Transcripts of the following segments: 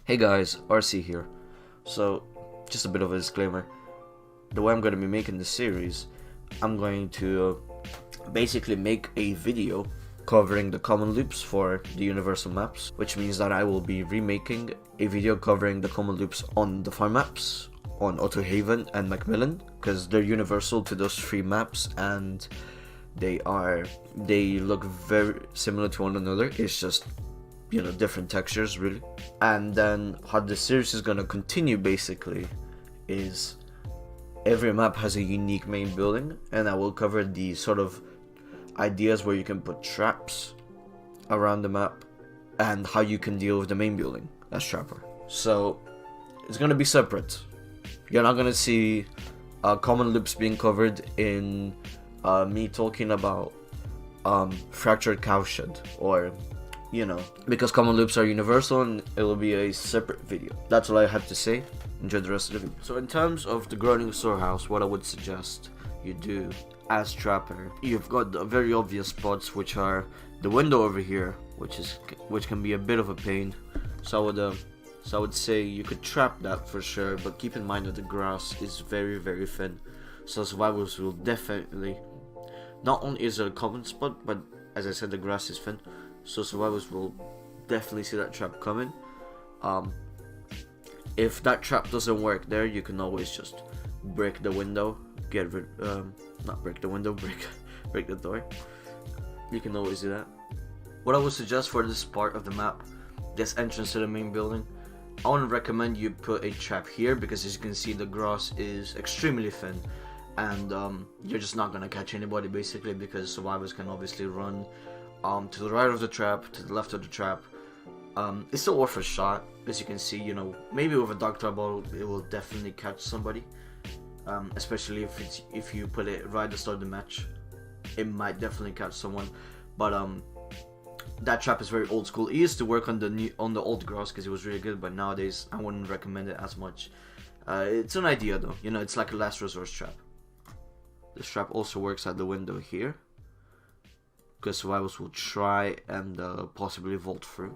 Hey guys, RC here. So, just a bit of a disclaimer. The way I'm going to be making this series, I'm going to basically make a video covering the common loops for the universal maps, which means that I will be remaking a video covering the common loops on the farm maps, on Autohaven and MacMillan, because they're universal to those three maps and they look very similar to one another. It's just, you know, different textures really. And then how the series is gonna continue basically is every map has a unique main building, and I will cover the sort of ideas where you can put traps around the map and how you can deal with the main building as Trapper. So it's gonna be separate. You're not gonna see common loops being covered in me talking about fractured cowshed, or you know, because common loops are universal and it will be a separate video. That's all I had to say. Enjoy the rest of the video. So in terms of the groaning storehouse, what I would suggest you do as Trapper, you've got the very obvious spots, which are the window over here, which can be a bit of a pain. So I would say you could trap that for sure, but keep in mind that the grass is very thin, so survivors will definitely, not only is it a common spot, but as I said, the grass is thin, so survivors will definitely see that trap coming. If that trap doesn't work there, you can always just break the window, not break the window, break the door. You can always do that. What I would suggest for this part of the map, this entrance to the main building, I want to recommend you put a trap here, because as you can see, the grass is extremely thin, and you're just not gonna catch anybody basically, because survivors can obviously run to the right of the trap, to the left of the trap. It's still worth a shot. As you can see, you know, maybe with a dark trap bottle it will definitely catch somebody, especially if you put it right at the start of the match. It might definitely catch someone, but that trap is very old school. It used to work on the old grass because it was really good, but nowadays I wouldn't recommend it as much. It's an idea though, you know, it's like a last resort trap. This trap also works at the window here, because survivors will try and possibly vault through.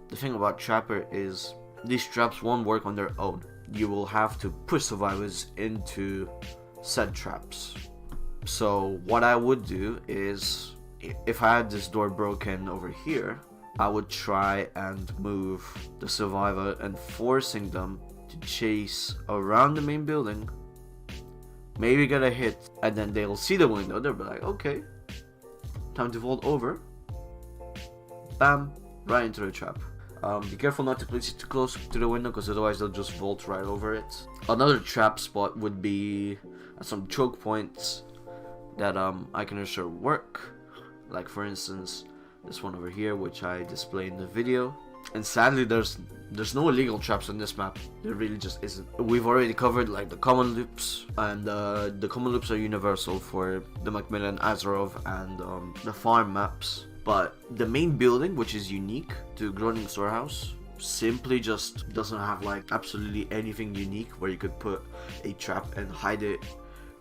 The thing about Trapper is these traps won't work on their own. You will have to push survivors into said traps. So what I would do is, if I had this door broken over here, I would try and move the survivor and forcing them to chase around the main building, maybe get a hit, and then they'll see the window, they'll be like, okay, time to vault over. Bam, right into the trap. Be careful not to place it too close to the window, because otherwise they'll just vault right over it. Another trap spot would be at some choke points that I can assure work. Like for instance, this one over here, which I display in the video. And sadly, there's no illegal traps on this map. There really just isn't. We've already covered like the common loops, and the common loops are universal for the MacMillan, Azarov, and the farm maps. But the main building, which is unique to Groaning Storehouse, simply just doesn't have like absolutely anything unique where you could put a trap and hide it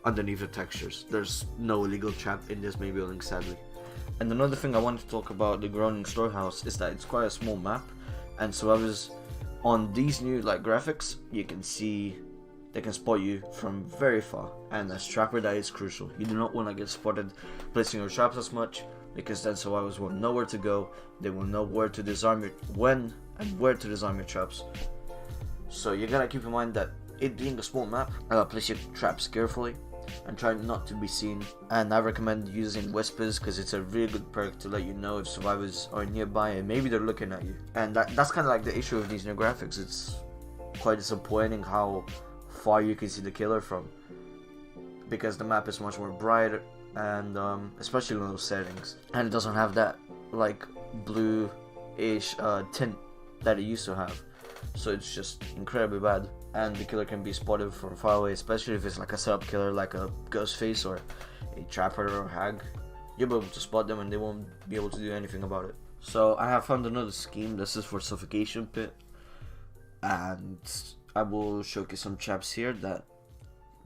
underneath the textures. There's no illegal trap in this main building, sadly. And another thing I wanted to talk about the Groaning Storehouse is that it's quite a small map, and survivors on these new like graphics, you can see they can spot you from very far, and as Trapper that is crucial. You do not want to get spotted placing your traps as much, because then survivors will know where to go. They will know where to disarm where to disarm your traps. So you gotta keep in mind that it being a small map, place your traps carefully and try not to be seen. And I recommend using whispers, because it's a really good perk to let you know if survivors are nearby and maybe they're looking at you. And that's kind of like the issue with these new graphics. It's quite disappointing how far you can see the killer from, because the map is much more brighter, and especially in those settings, and it doesn't have that like blue-ish tint that it used to have. So it's just incredibly bad, and the killer can be spotted from far away, especially if it's like a setup killer like a Ghostface or a Trapper or a Hag. You'll be able to spot them and they won't be able to do anything about it. So I have found another scheme. This is for Suffocation Pit, and I will showcase some traps here that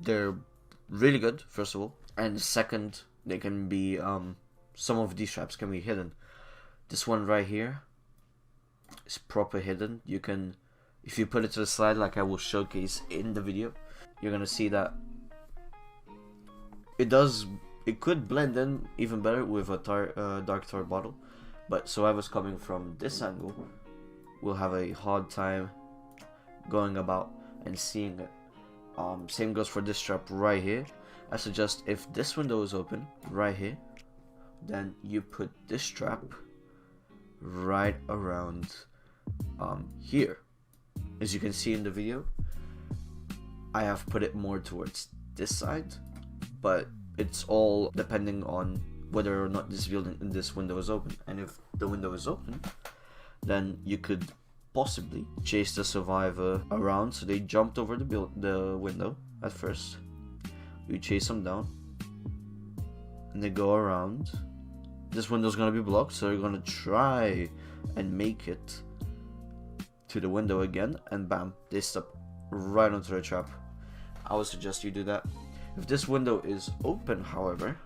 they're really good, first of all, and second, they can be some of these traps can be hidden. This one right here is proper hidden. You can if you put it to the side like I will showcase in the video, you're gonna see that it could blend in even better with a dark tar bottle, but survivors coming from this angle will have a hard time going about and seeing it. Same goes for this trap right here. I suggest if this window is open right here, then you put this trap right around here. As you can see in the video, I have put it more towards this side, but it's all depending on whether or not this window is open. And if the window is open, then you could possibly chase the survivor around. So they jumped over the window at first. You chase them down, and they go around. This window's gonna be blocked, so you're gonna try and make it to the window again, and bam, they step right onto the trap. I would suggest you do that. If this window is open, however,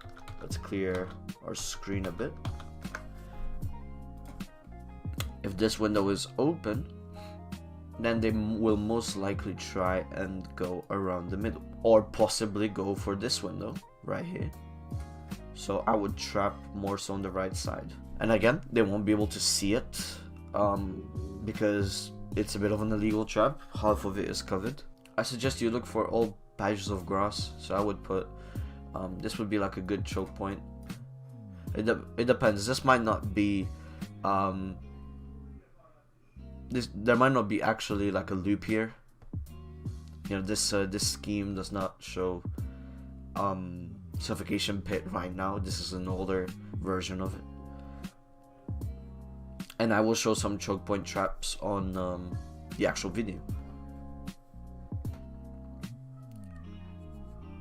let's clear our screen a bit. If this window is open, then they will most likely try and go around the middle, or possibly go for this window right here. So I would trap more so on the right side. And again, they won't be able to see it because it's a bit of an illegal trap. Half of it is covered. I suggest you look for all patches of grass. So I would put this would be like a good choke point. It depends. This might not be there might not be actually like a loop here. You know, this scheme does not show suffocation pit right now. This is an older version of it, and I will show some choke point traps on the actual video.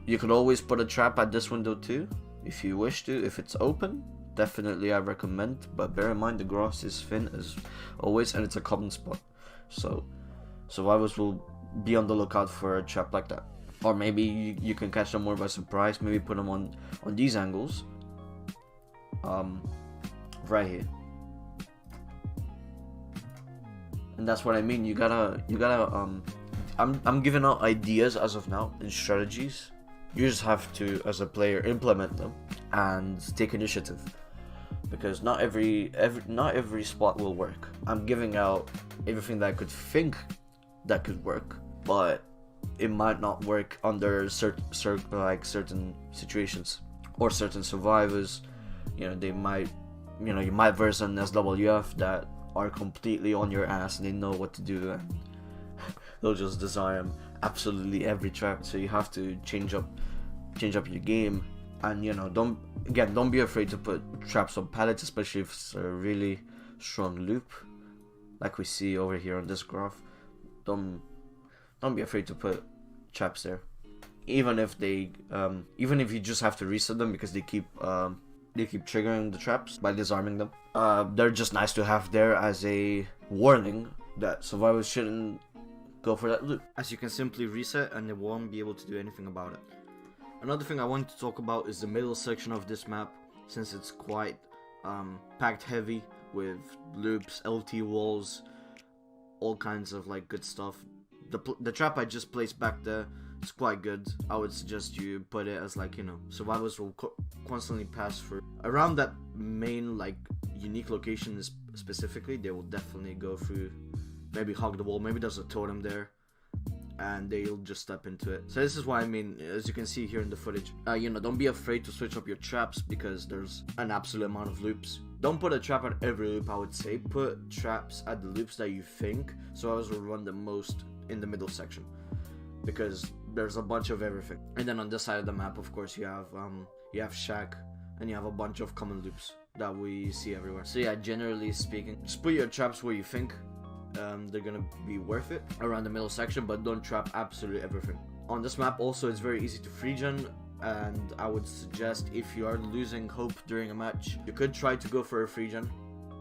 You could always put a trap at this window too if you wish to. If it's open, definitely I recommend, but bear in mind the grass is thin as always, and it's a common spot, so survivors will be on the lookout for a trap like that. Or maybe you can catch them more by surprise. Maybe put them on these angles, right here. And that's what I mean. You gotta I'm giving out ideas as of now and strategies. You just have to, as a player, implement them and take initiative, because not every spot will work. I'm giving out everything that I could think that could work, but it might not work under certain situations or certain survivors. You know, they might, you know, you might verse an SWF that are completely on your ass and they know what to do, and they'll just disarm absolutely every trap. So you have to change up your game. And you know, don't be afraid to put traps on pallets, especially if it's a really strong loop like we see over here on this graph. Don't be afraid to put traps there, even if you just have to reset them because they keep triggering the traps by disarming them. They're just nice to have there as a warning that survivors shouldn't go for that loop, as you can simply reset and they won't be able to do anything about it. Another thing I wanted to talk about is the middle section of this map, since it's quite packed heavy with loops, LT walls, all kinds of like good stuff. The trap I just placed back there is quite good. I would suggest you put it as like, you know, survivors will constantly pass through around that main like unique location specifically. They will definitely go through, maybe hug the wall, maybe there's a totem there, and they'll just step into it. So this is why I mean, as you can see here in the footage, you know, don't be afraid to switch up your traps because there's an absolute amount of loops. Don't put a trap at every loop, I would say. Put traps at the loops that you think survivors will run the most in the middle section, because there's a bunch of everything. And then on this side of the map, of course, you have shack, and you have a bunch of common loops that we see everywhere. So yeah, generally speaking, just put your traps where you think they're gonna be worth it around the middle section, but don't trap absolutely everything. On this map also, it's very easy to free gen, and I would suggest, if you are losing hope during a match, you could try to go for a free gen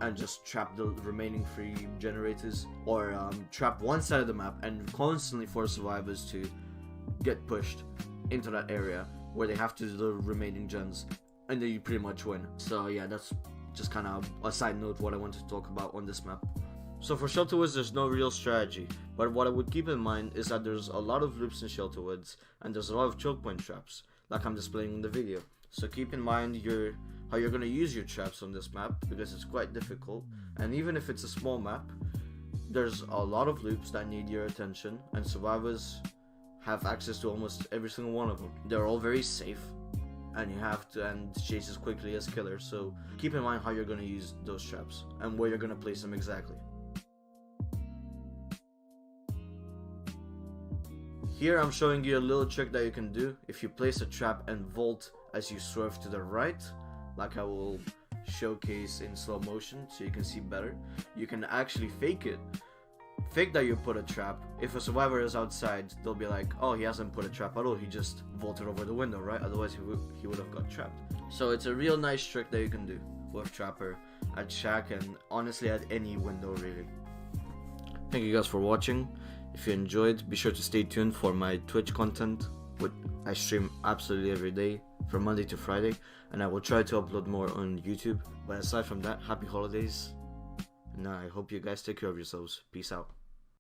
and just trap the remaining free generators, or trap one side of the map and constantly force survivors to get pushed into that area where they have to do the remaining gens, and then you pretty much win. So yeah, that's just kind of a side note what I wanted to talk about on this map. So for Shelter Woods, there's no real strategy, but what I would keep in mind is that there's a lot of loops in Shelter Woods, and there's a lot of choke point traps, like I'm displaying in the video. So keep in mind how you're going to use your traps on this map, because it's quite difficult, and even if it's a small map, there's a lot of loops that need your attention, and survivors have access to almost every single one of them. They're all very safe, and you have to end chase as quickly as killers, so keep in mind how you're going to use those traps and where you're going to place them exactly. Here I'm showing you a little trick that you can do. If you place a trap and vault as you swerve to the right, like I will showcase in slow motion so you can see better, you can actually fake it. Fake that you put a trap. If a survivor is outside, they'll be like, oh, he hasn't put a trap at all, he just vaulted over the window, right? Otherwise he would have got trapped. So it's a real nice trick that you can do with Trapper at Shack, and honestly at any window really. Thank you guys for watching. If you enjoyed, be sure to stay tuned for my Twitch content, which I stream absolutely every day from Monday to Friday, and I will try to upload more on YouTube. But aside from that, happy holidays, and I hope you guys take care of yourselves. Peace out.